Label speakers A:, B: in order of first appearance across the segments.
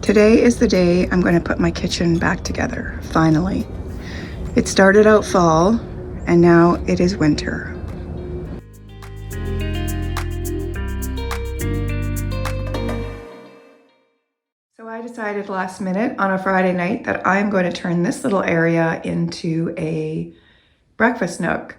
A: Today is the day I'm going to put my kitchen back together, finally. It started out fall, and now it is winter. So I decided last minute on a Friday night that I'm going to turn this little area into a breakfast nook.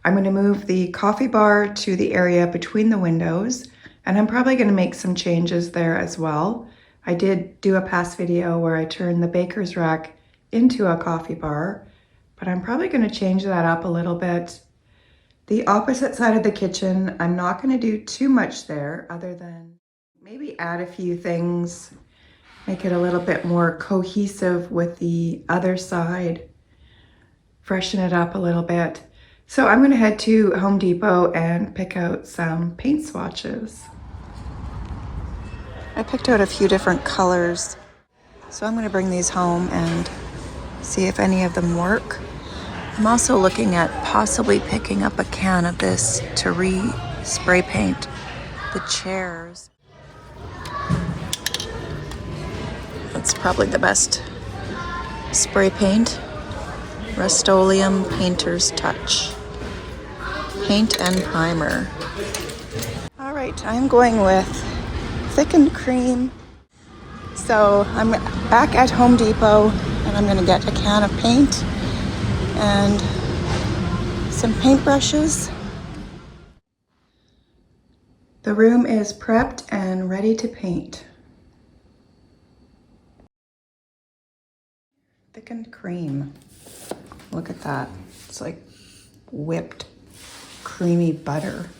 A: I'm going to move the coffee bar to the area between the windows, and I'm probably going to make some changes there as well. I did do a past video where I turned the baker's rack into a coffee bar, but I'm probably going to change that up a little bit. The opposite side of the kitchen, I'm not going to do too much there other than maybe add a few things, make it a little bit more cohesive with the other side, freshen it up a little bit. So I'm going to head to Home Depot and pick out some paint swatches. I picked out a few different colors, so I'm going to bring these home and see if any of them work. I'm also looking at possibly picking up a can of this to re-spray paint the chairs. That's probably the best spray paint. Rust-Oleum Painter's Touch. Paint and primer. All right, I'm going with thickened cream. So I'm back at Home Depot and I'm gonna get a can of paint and some paintbrushes. The room is prepped and ready to paint. Thickened cream. Look at that. It's like whipped creamy butter.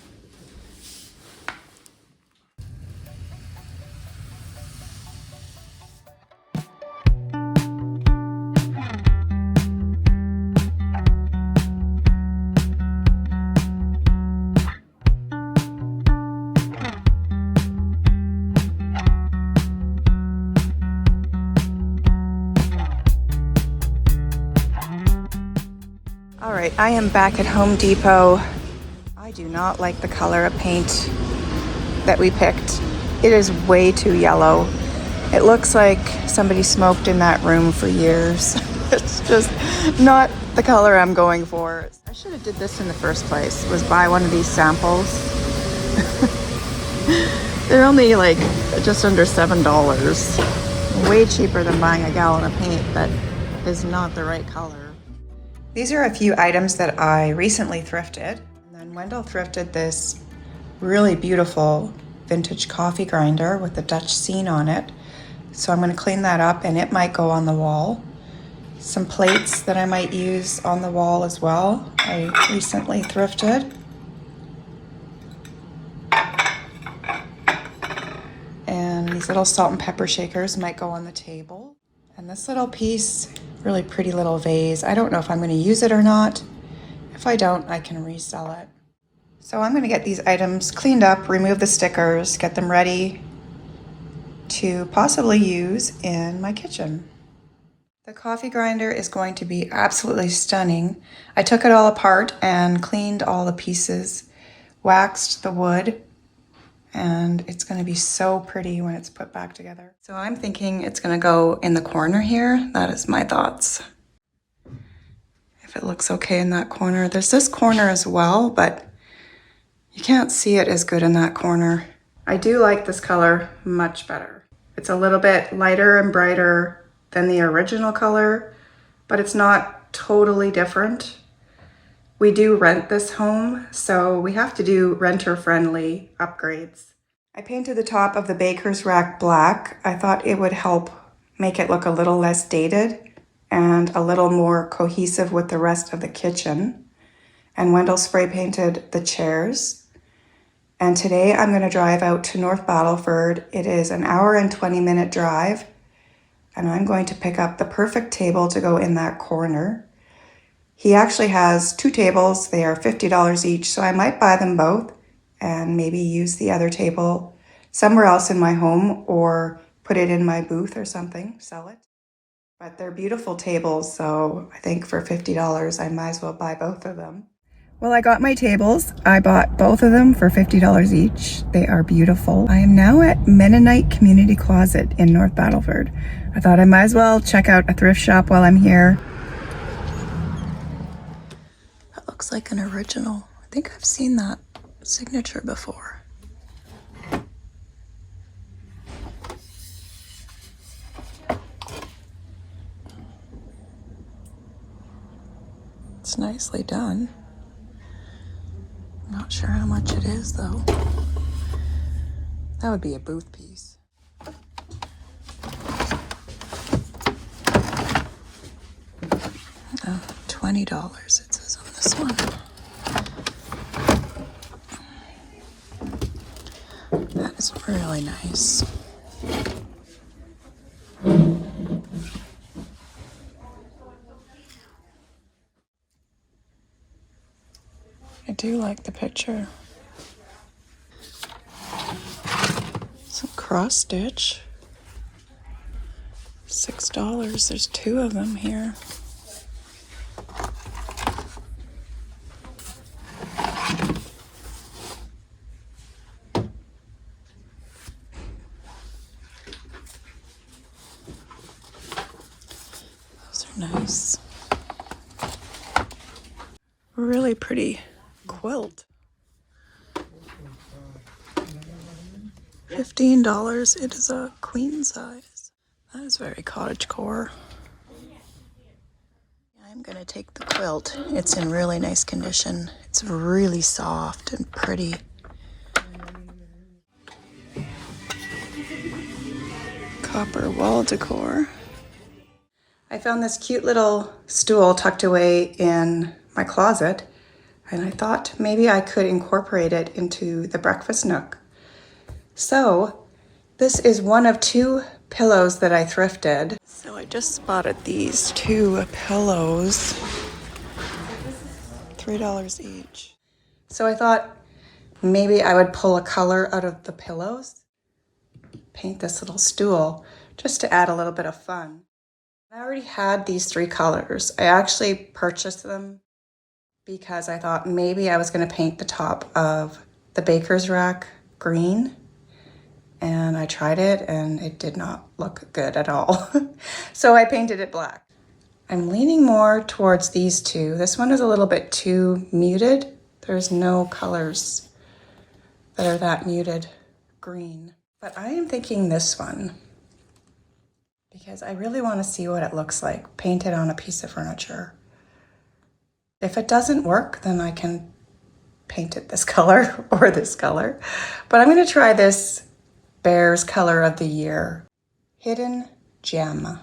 A: All right, I am back at Home Depot. I do not like the color of paint that we picked. It is way too yellow. It looks like somebody smoked in that room for years. It's just not the color I'm going for. I should have did this in the first place, was buy one of these samples. They're only like just under $7. Way cheaper than buying a gallon of paint that is not the right color. These are a few items that I recently thrifted. And then Wendell thrifted this really beautiful vintage coffee grinder with the Dutch scene on it. So I'm going to clean that up and it might go on the wall. Some plates that I might use on the wall as well. I recently thrifted. And these little salt and pepper shakers might go on the table. And this little piece, really pretty little vase. I don't know if I'm going to use it or not. If I don't, I can resell it. So I'm going to get these items cleaned up, remove the stickers, get them ready to possibly use in my kitchen. The coffee grinder is going to be absolutely stunning. I took it all apart and cleaned all the pieces, waxed the wood, and it's going to be so pretty when it's put back together. So I'm thinking it's going to go in the corner here. That is my thoughts. If it looks okay in that corner. There's this corner as well, but you can't see it as good in that corner. I do like this color much better. It's a little bit lighter and brighter than the original color, but it's not totally different. We do rent this home, so we have to do renter-friendly upgrades. I painted the top of the baker's rack black. I thought it would help make it look a little less dated and a little more cohesive with the rest of the kitchen. And Wendell spray painted the chairs. And today I'm going to drive out to North Battleford. It is an hour and 20-minute drive, and I'm going to pick up the perfect table to go in that corner. He actually has 2 tables. They are $50 each, so I might buy them both and maybe use the other table somewhere else in my home or put it in my booth or something, sell it. But they're beautiful tables, so I think for $50 I might as well buy both of them. Well, I got my tables. I bought both of them for $50 each. They are beautiful. I am now at Mennonite Community Closet in North Battleford. I thought I might as well check out a thrift shop while I'm here. That looks like an original. I think I've seen that signature before. It's nicely done. Not sure how much it is though. That would be a booth piece. Oh, $20 it says on this one. That is really nice. I do like the picture. Some cross stitch. $6. There's two of them here. Those are nice. Really pretty quilt. $15. It is a queen size. That is very cottagecore. I'm gonna take the quilt. It's in really nice condition. It's really soft and pretty. Copper wall decor. I found this cute little stool tucked away in my closet, and I thought maybe I could incorporate it into the breakfast nook. So this is one of two pillows that I thrifted. So I just spotted these two pillows, $3 each. So I thought maybe I would pull a color out of the pillows, paint this little stool just to add a little bit of fun. I already had these three colors. I actually purchased them because I thought maybe I was going to paint the top of the baker's rack green, and I tried it and it did not look good at all. So I painted it black. I'm leaning more towards these two. This one is a little bit too muted. There's no colors that are that muted green, but I am thinking this one because I really want to see what it looks like painted on a piece of furniture. If it doesn't work, then I can paint it this color or this color. But I'm going to try this Bear's color of the year, Hidden Gem.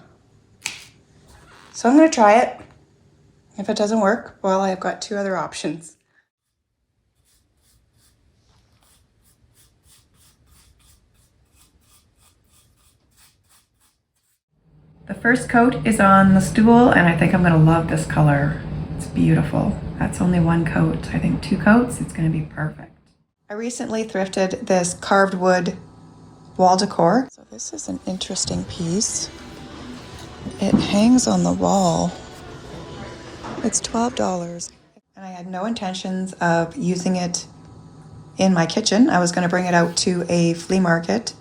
A: So I'm going to try it. If it doesn't work, well, I've got two other options. The first coat is on the stool, and I think I'm going to love this color. It's beautiful. That's only one coat. I think two coats, it's going to be perfect. I recently thrifted this carved wood wall decor. So this is an interesting piece. It hangs on the wall. It's $12. And I had no intentions of using it in my kitchen. I was going to bring it out to a flea market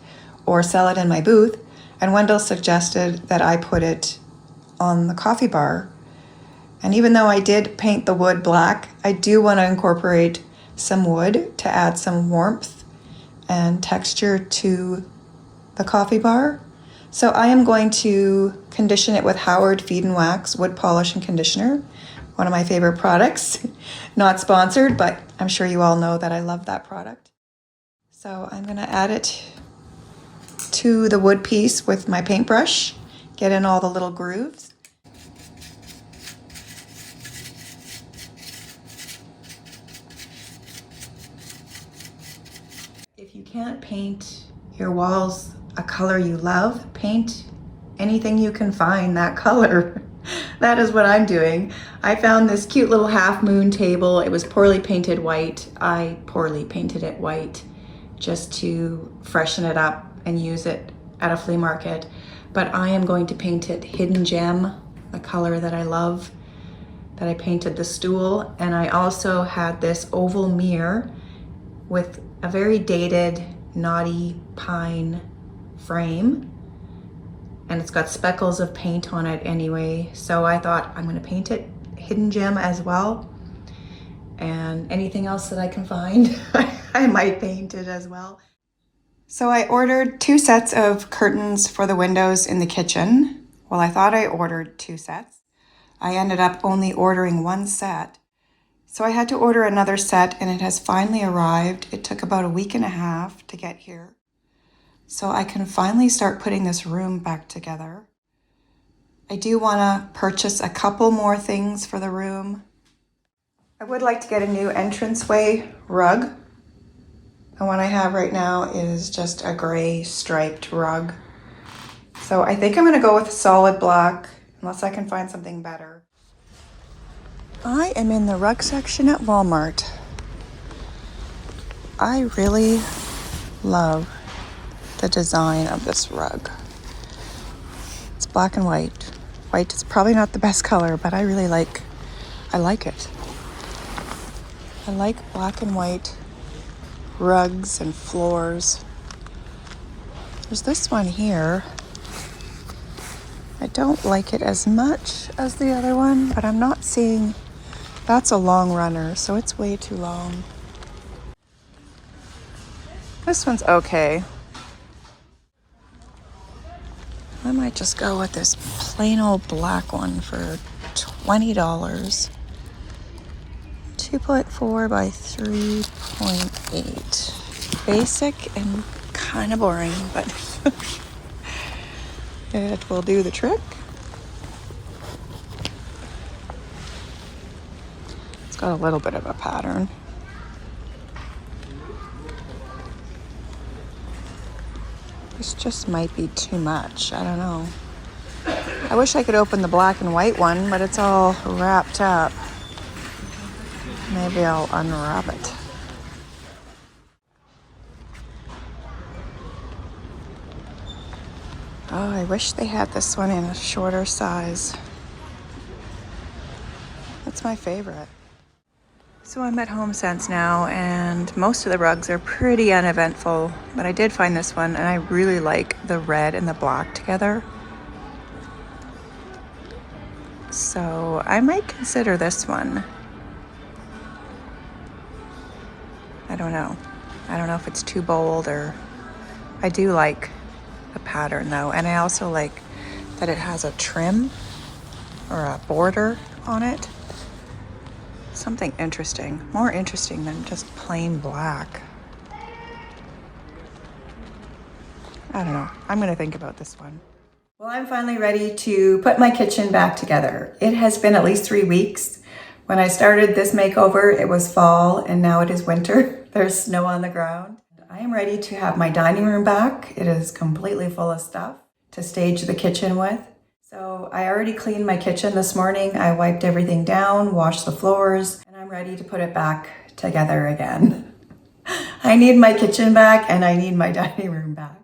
A: or sell it in my booth. And Wendell suggested that I put it on the coffee bar. And even though I did paint the wood black, I do want to incorporate some wood to add some warmth and texture to the coffee bar. So I am going to condition it with Howard Feed and Wax Wood Polish and Conditioner, one of my favorite products. Not sponsored, but I'm sure you all know that I love that product. So I'm going to add it to the wood piece with my paintbrush, get in all the little grooves. If you can't paint your walls a color you love, paint anything you can find that color. That is what I'm doing. I found this cute little half moon table. It was poorly painted white. I poorly painted it white just to freshen it up and use it at a flea market. But I am going to paint it Hidden Gem, the color that I love. that I painted the stool, and I also had this oval mirror with a very dated knotty pine frame, and it's got speckles of paint on it anyway. So I thought I'm gonna paint it hidden gem as well, and anything else that I can find, I might paint it as well. So I ordered 2 sets of curtains for the windows in the kitchen. Well, I thought I ordered 2 sets. I ended up only ordering 1 set. So I had to order another set, and it has finally arrived. It took about a week and a half to get here. So I can finally start putting this room back together. I do want to purchase a couple more things for the room. I would like to get a new entranceway rug. The one I have right now is just a gray striped rug. So I think I'm gonna go with solid black, unless I can find something better. I am in the rug section at Walmart. I really love the design of this rug. It's black and white. White is probably not the best color, but I like it. I like black and white rugs and floors. There's this one here. I don't like it as much as the other one, but I'm not seeing, that's a long runner, so it's way too long. This one's okay. I might just go with this plain old black one for $20. 2.4 by 3.8. Basic and kind of boring, but it will do the trick. It's got a little bit of a pattern. This just might be too much. I don't know. I wish I could open the black and white one, but it's all wrapped up. Maybe I'll unwrap it. Oh, I wish they had this one in a shorter size. That's my favorite. So I'm at HomeSense now, and most of the rugs are pretty uneventful, but I did find this one, and I really like the red and the black together. So I might consider this one. I don't know. I don't know if it's too bold, or I do like the pattern though, and I also like that it has a trim or a border on it. Something interesting, more interesting than just plain black. I don't know. I'm gonna think about this one. Well, I'm finally ready to put my kitchen back together. It has been at least 3 weeks. When I started this makeover, it was fall, and now it is winter. There's snow on the ground. I am ready to have my dining room back. It is completely full of stuff to stage the kitchen with. So I already cleaned my kitchen this morning. I wiped everything down, washed the floors, and I'm ready to put it back together again. I need my kitchen back, and I need my dining room back.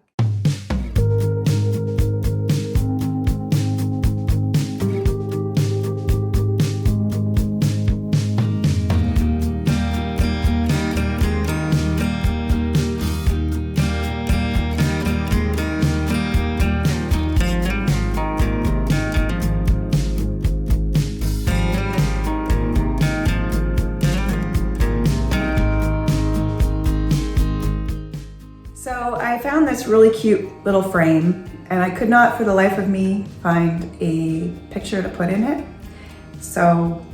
A: So I found this really cute little frame, and I could not for the life of me find a picture to put in it. So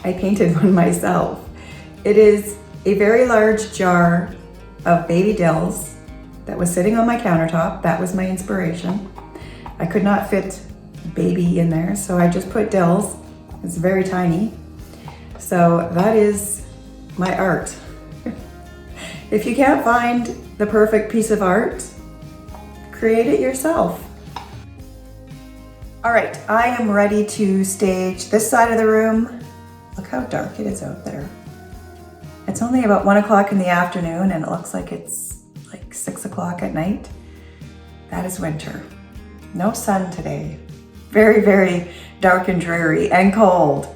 A: I painted one myself. It is a very large jar of baby dills that was sitting on my countertop. That was my inspiration. I could not fit baby in there, so I just put dills. It's very tiny. So that is my art. If you can't find the perfect piece of art, create it yourself. All right, I am ready to stage this side of the room. Look how dark it is out there. It's only about 1 o'clock in the afternoon, and it looks like it's like 6 o'clock at night. That is winter. No sun today. Very, very dark and dreary and cold.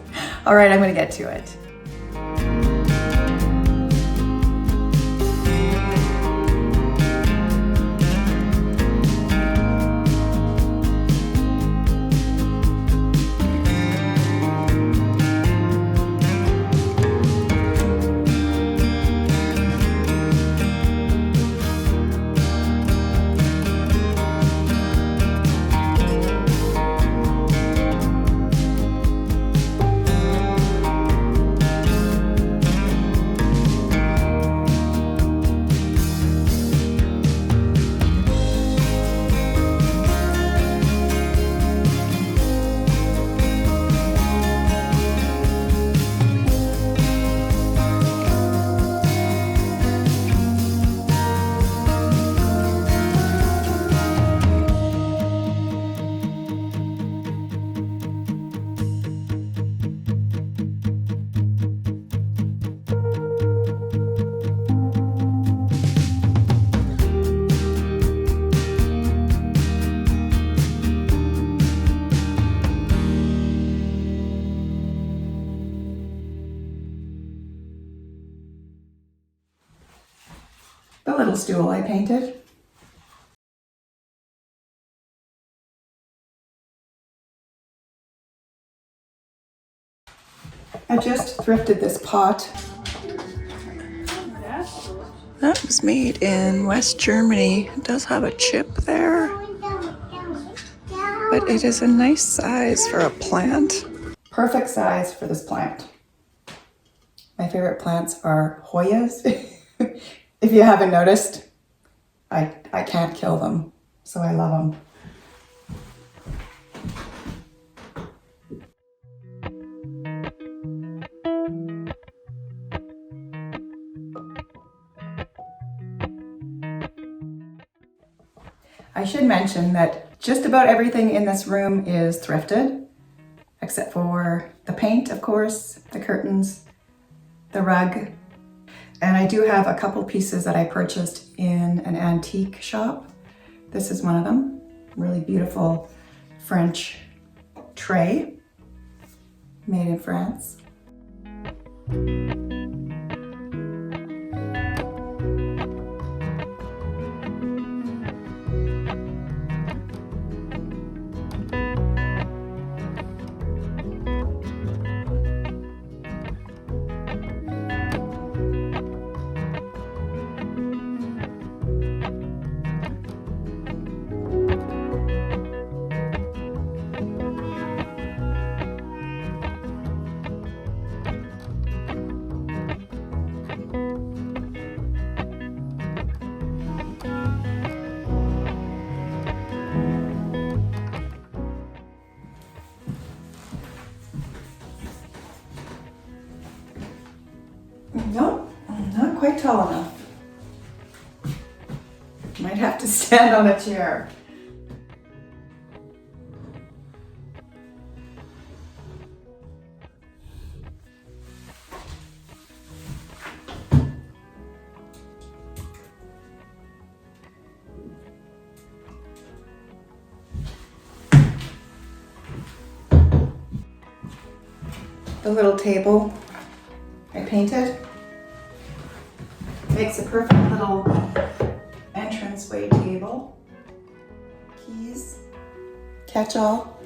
A: All right, I'm gonna get to it. The little stool I painted. I just thrifted this pot. That was made in West Germany. It does have a chip there, but it is a nice size for a plant. Perfect size for this plant. My favorite plants are Hoyas. If you haven't noticed, I can't kill them, so I love them. I should mention that just about everything in this room is thrifted, except for the paint, of course, the curtains, the rug. And I do have a couple pieces that I purchased in an antique shop. This is one of them, really beautiful French tray, made in France. Nope, not quite tall enough. Might have to stand on a chair. The little table I painted makes a perfect little entranceway table. Keys, catch-all.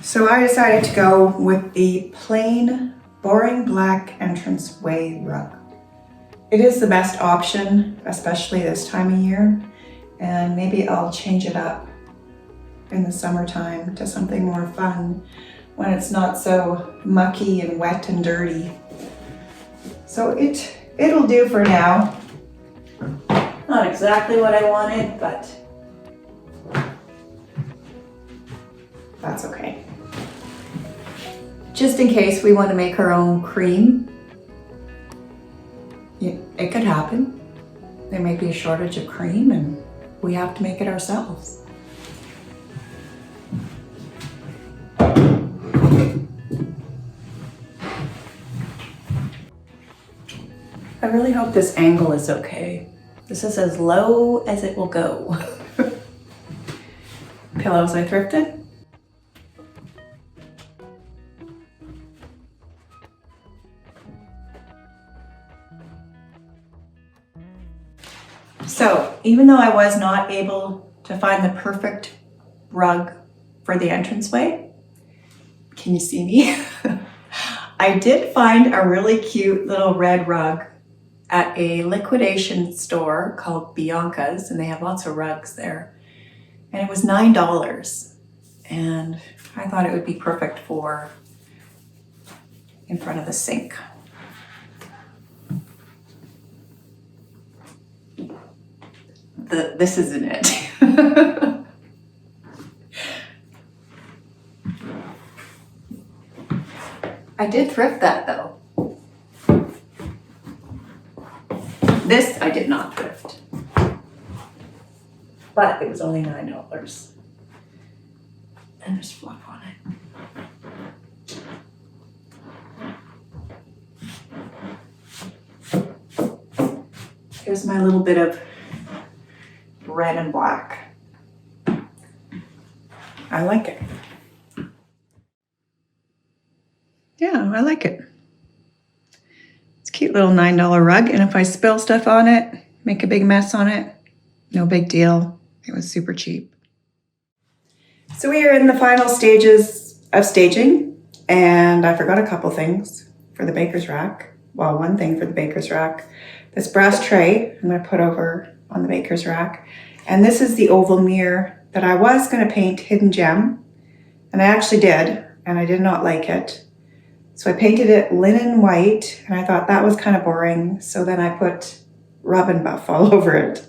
A: So I decided to go with the plain, boring black entranceway rug. It is the best option, especially this time of year, and maybe I'll change it up in the summertime to something more fun when it's not so mucky and wet and dirty. So it'll do for now. Not exactly what I wanted, but that's okay. Just in case we want to make our own cream, it could happen. There may be a shortage of cream and we have to make it ourselves. I really hope this angle is okay. This is as low as it will go. Pillows I thrifted. So even though I was not able to find the perfect rug for the entranceway, can you see me? I did find a really cute little red rug at a liquidation store called Bianca's, and they have lots of rugs there. And it was $9. And I thought it would be perfect for in front of the sink. This isn't it. I did thrift that though. This I did not thrift, but it was only $9. And there's fluff on it. Here's my little bit of red and black. I like it. Yeah, I like it. It's a cute little $9 rug, and if I spill stuff on it, make a big mess on it, no big deal. It was super cheap. So we are in the final stages of staging, and I forgot a couple things for the baker's rack. Well, one thing for the baker's rack. This brass tray I'm going to put over on the baker's rack. And this is the oval mirror that I was going to paint hidden gem. And I actually did, and I did not like it. So I painted it linen white, and I thought that was kind of boring. So then I put rub and buff all over it.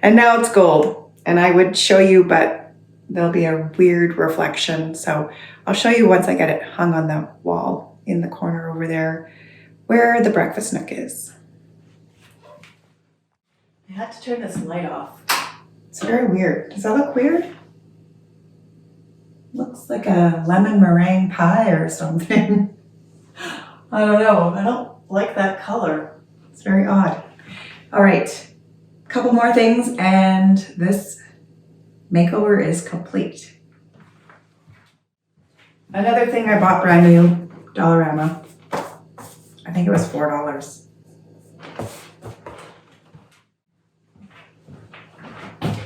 A: And now it's gold. And I would show you, but there'll be a weird reflection. So I'll show you once I get it hung on the wall in the corner over there where the breakfast nook is. I had to turn this light off. It's very weird. Does that look weird? Looks like a lemon meringue pie or something. I don't know. I don't like that color. It's very odd. All right. A couple more things and this makeover is complete. Another thing I bought brand new, Dollarama. I think it was $4.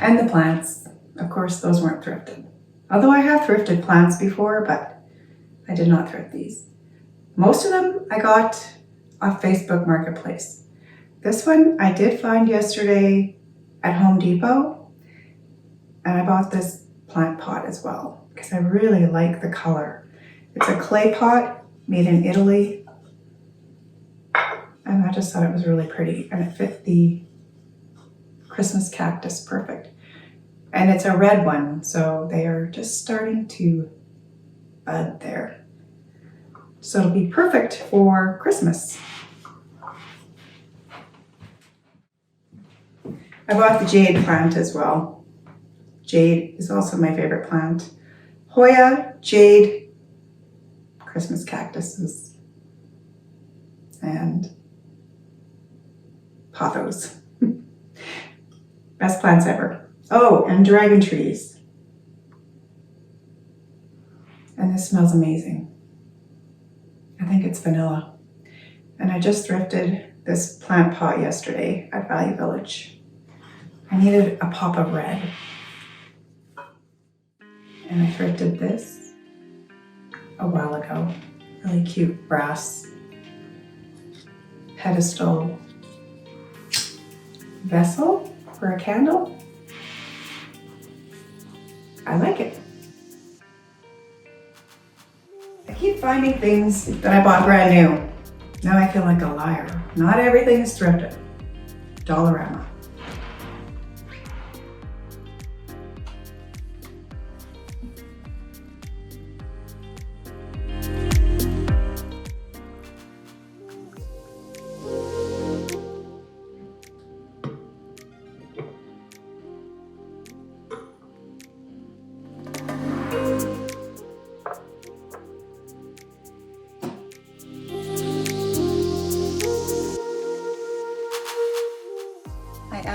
A: And the plants. Of course, those weren't thrifted. Although I have thrifted plants before, but I did not thrift these. Most of them I got off Facebook Marketplace. This one I did find yesterday at Home Depot, and I bought this plant pot as well because I really like the color. It's a clay pot made in Italy, and I just thought it was really pretty, and it fit the Christmas cactus perfect. And it's a red one, so they are just starting to bud there. So it'll be perfect for Christmas. I bought the jade plant as well. Jade is also my favorite plant. Hoya, jade, Christmas cactuses, and pothos. Best plants ever. Oh, and dragon trees. And this smells amazing. I think it's vanilla. And I just thrifted this plant pot yesterday at Value Village. I needed a pop of red. And I thrifted this a while ago. Really cute brass pedestal vessel for a candle. I like it. I keep finding things that I bought brand new. Now I feel like a liar. Not everything is thrifted. Dollarama.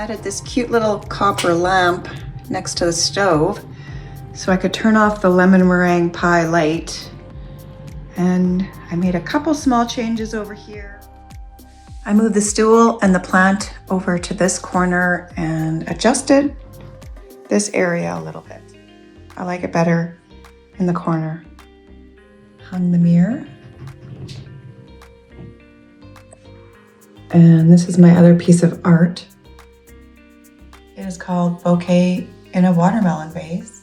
A: added this cute little copper lamp next to the stove so I could turn off the lemon meringue pie light. And I made a couple small changes over here. I moved the stool and the plant over to this corner and adjusted this area a little bit. I like it better in the corner. Hung the mirror. And this is my other piece of art. It is called Bouquet in a Watermelon Vase.